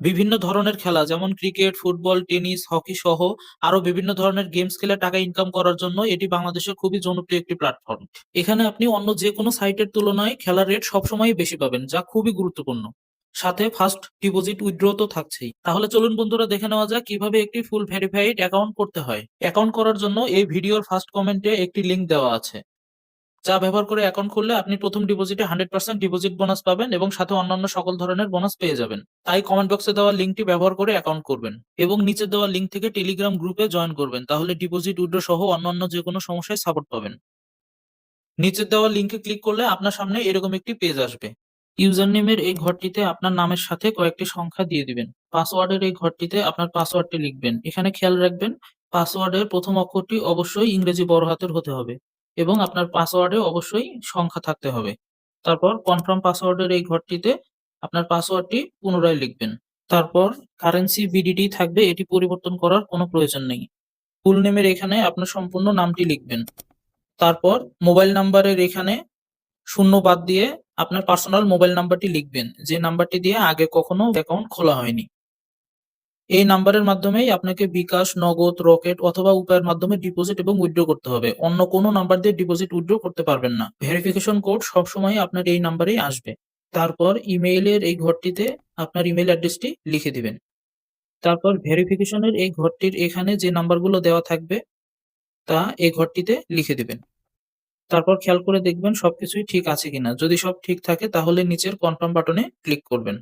বিভিন্ন ধরনের খেলা যেমন ক্রিকেট, ফুটবল, টেনিস, হকি সহ আরো বিভিন্ন ধরনের গেমস খেলে টাকা ইনকাম করার জন্য এটি বাংলাদেশের খুবই জনপ্রিয় একটি প্ল্যাটফর্ম। এখানে আপনি অন্য যে কোনো সাইটের তুলনায় খেলার রেট সবসময়ই বেশি পাবেন, যা খুবই গুরুত্বপূর্ণ। সাথে ফার্স্ট ডিপোজিট উইথড্র তো থাকছেই। তাহলে চলুন বন্ধুরা, দেখে নেওয়া যাক কিভাবে একটি ফুল ভেরিফাইড অ্যাকাউন্ট করতে হয়। অ্যাকাউন্ট করার জন্য এই ভিডিওর ফার্স্ট কমেন্টে একটি লিংক দেওয়া আছে, যা ব্যবহার করে অ্যাকাউন্ট খুললে আপনি প্রথম ডিপোজিটে 100% ডিপোজিট বোনাস পাবেন এবং সাথে অন্যান্য সকল ধরনের বোনাস পেয়ে যাবেন। তাই কমেন্ট বক্সে দেওয়া লিঙ্কটি ব্যবহার করে অ্যাকাউন্ট করবেন এবং নিচে দেওয়া লিঙ্ক থেকে টেলিগ্রাম গ্রুপে জয়েন করবেন, তাহলে ডিপোজিট উইথড্র সহ অন্যান্য যে কোনো সমস্যায় সাপোর্ট পাবেন। নিচে দেওয়া লিঙ্কে ক্লিক করলে আপনার সামনে এরকম একটি পেজ আসবে। ইউজার নেমের এই ঘরটিতে আপনার নামের সাথে কয়েকটি সংখ্যা দিয়ে দিবেন। পাসওয়ার্ডের এই ঘরটিতে আপনার পাসওয়ার্ডটি লিখবেন। এখানে খেয়াল রাখবেন, পাসওয়ার্ডের প্রথম অক্ষরটি অবশ্যই ইংরেজি বড় হাতের হতে হবে এবং আপনার পাসওয়ার্ডে অবশ্যই সংখ্যা থাকতে হবে। তারপর কনফার্ম পাসওয়ার্ডের এই ঘরটিতে আপনার পাসওয়ার্ডটি পুনরায় লিখবেন। তারপর কারেন্সি বিডিটি থাকবে, এটি পরিবর্তন করার কোনো প্রয়োজন নেই। ফুল নেমের এখানে আপনার সম্পূর্ণ নামটি লিখবেন। তারপর মোবাইল নাম্বারের এখানে শূন্য বাদ দিয়ে আপনার পার্সোনাল মোবাইল নাম্বারটি লিখবেন, যে নাম্বারটি দিয়ে আগে কখনো অ্যাকাউন্ট খোলা হয়নি। এই নাম্বারের মাধ্যমেই আপনাকে বিকাশ, নগদ, রকেট অথবা উপায়ের মাধ্যমে ডিপোজিট এবং উইথড্র করতে হবে। অন্য কোনো নাম্বার দিয়ে ডিপোজিট উইথড্র করতে পারবেন না। ভেরিফিকেশন কোড সবসময় আপনার এই নাম্বারেই আসবে। তারপর ইমেইলের এই ঘরটিতে আপনার ইমেইল অ্যাড্রেসটি লিখে দিবেন। তারপর ভেরিফিকেশনের এই ঘরটির এখানে যে নাম্বারগুলো দেওয়া থাকবে তা এই ঘরটিতে লিখে দিবেন। তারপর খেয়াল করে দেখবেন সবকিছুই ঠিক আছে কিনা। যদি সব ঠিক থাকে তাহলে নিচের কনফার্ম বাটনে ক্লিক করবেন।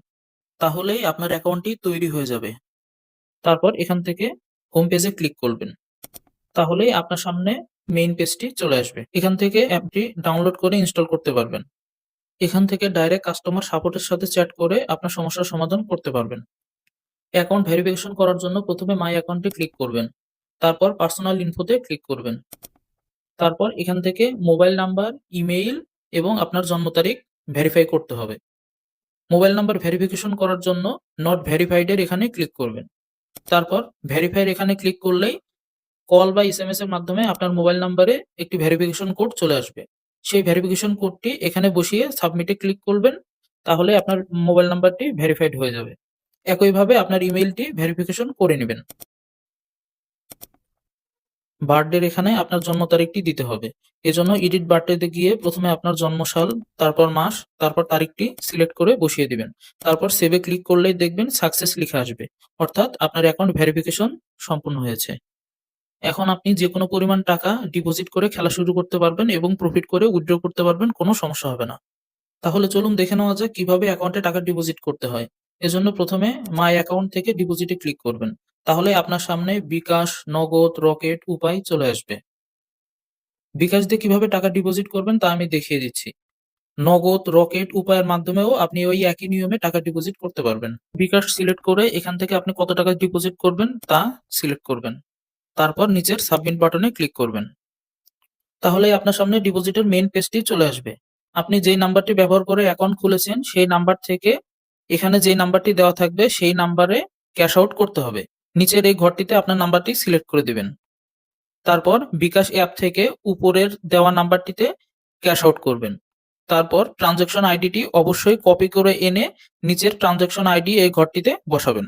তাহলেই আপনার অ্যাকাউন্টটি তৈরি হয়ে যাবে। তারপর এখান থেকে হোম পেজে ক্লিক করবেন। তাহলেই আপনার সামনে মেইন পেজটি চলে আসবে। এখান থেকে অ্যাপটি ডাউনলোড করে ইনস্টল করতে পারবেন। এখান থেকে ডাইরেক্ট কাস্টমার সাপোর্টের সাথে চ্যাট করে আপনার সমস্যার সমাধান করতে পারবেন। অ্যাকাউন্ট ভেরিফিকেশন করার জন্য প্রথমে মাই অ্যাকাউন্টে ক্লিক করবেন। তারপর পার্সোনাল ইনফোতে ক্লিক করবেন। তারপর এখান থেকে মোবাইল নাম্বার, ইমেইল এবং আপনার জন্ম তারিখ ভেরিফাই করতে হবে। মোবাইল নাম্বার ভেরিফিকেশন করার জন্য নট ভেরিফাইড এর এখানে ক্লিক করবেন। তারপর ভেরিফাই এখানে ক্লিক করলেই কল বা এসএমএস এর মাধ্যমে আপনার মোবাইল নাম্বারে একটি ভেরিফিকেশন কোড চলে আসবে। সেই ভেরিফিকেশন কোডটি এখানে বসিয়ে সাবমিটে ক্লিক করবেন। তাহলে আপনার মোবাইল নাম্বারটি ভেরিফাইড হয়ে যাবে। একইভাবে আপনার ইমেইলটি ভেরিফিকেশন করে নেবেন। বার্থডের এখানে আপনার জন্ম তারিখটি দিতে হবে। এজন্য এডিট বার্থডেতে গিয়ে প্রথমে আপনার জন্মসাল, তারপর মাস, তারপর তারিখটি সিলেক্ট করে বসিয়ে দিবেন। তারপর সেভে ক্লিক করলেই দেখবেন সাকসেস লিখে আসবে, অর্থাৎ আপনার অ্যাকাউন্ট ভেরিফিকেশন সম্পূর্ণ হয়েছে। এখন আপনি যে কোনো পরিমাণ টাকা ডিপোজিট করে খেলা শুরু করতে পারবেন এবং প্রফিট করে উইথড্র করতে পারবেন, কোনো সমস্যা হবে না। তাহলে চলুন দেখে নেওয়া যাক কিভাবে অ্যাকাউন্টে টাকা ডিপোজিট করতে হয়। এজন্য প্রথমে মাই অ্যাকাউন্ট থেকে ডিপোজিটে ক্লিক করবেন। তাহলে আপনার সামনে বিকাশ, নগদ, রকেট, উপায় চলে আসবে। বিকাশ দিয়ে কিভাবে টাকা ডিপোজিট করবেন তা আমি দেখিয়ে দিচ্ছি। নগদ, রকেট, উপায়ের মাধ্যমেও আপনি ওই একই নিয়মে টাকা ডিপোজিট করতে পারবেন। বিকাশ সিলেক্ট করে এখান থেকে আপনি কত টাকা ডিপোজিট করবেন তা সিলেক্ট করবেন। তারপর নিচের সাবমিট বাটনে ক্লিক করবেন। তাহলেই আপনার সামনে ডিপোজিটের মেইন পেজটি চলে আসবে। আপনি যেই নাম্বারটি ব্যবহার করে অ্যাকাউন্ট খুলেছেন সেই নাম্বার থেকে এখানে যেই নাম্বারটি দেওয়া থাকবে সেই নাম্বারে ক্যাশ আউট করতে হবে। নিচের এই ঘরটিতে আপনার নাম্বারটি সিলেক্ট করে দিবেন। তারপর বিকাশ অ্যাপ থেকে উপরের দেওয়া নাম্বারটিতে ক্যাশ আউট করবেন। তারপর ট্রানজাকশন আইডিটি অবশ্যই কপি করে এনে নিচের ট্রানজাকশন আইডি এই ঘরটিতে বসাবেন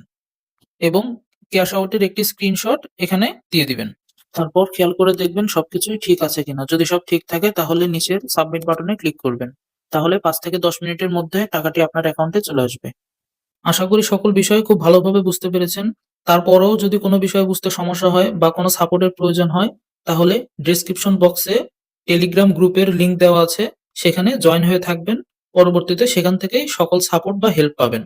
এবং ক্যাশ আউটের একটি স্ক্রিনশট এখানে দিয়ে দিবেন। তারপর খেয়াল করে দেখবেন সবকিছুই ঠিক আছে কিনা। যদি সব ঠিক থাকে তাহলে নিচের সাবমিট বাটনে ক্লিক করবেন। তাহলে 5 থেকে 10 মিনিটের মধ্যে টাকাটি আপনার অ্যাকাউন্টে চলে আসবে। আশা করি সকল বিষয় খুব ভালোভাবে বুঝতে পেরেছেন। তারপরেও যদি কোনো বিষয় বুঝতে সমস্যা হয় বা কোনো সাপোর্টের প্রয়োজন হয় তাহলে ডেসক্রিপশন বক্সে টেলিগ্রাম গ্রুপের লিংক দেওয়া আছে, সেখানে জয়েন হয়ে থাকবেন। পরবর্তীতে সেখান থেকেই সকল সাপোর্ট বা হেল্প পাবেন।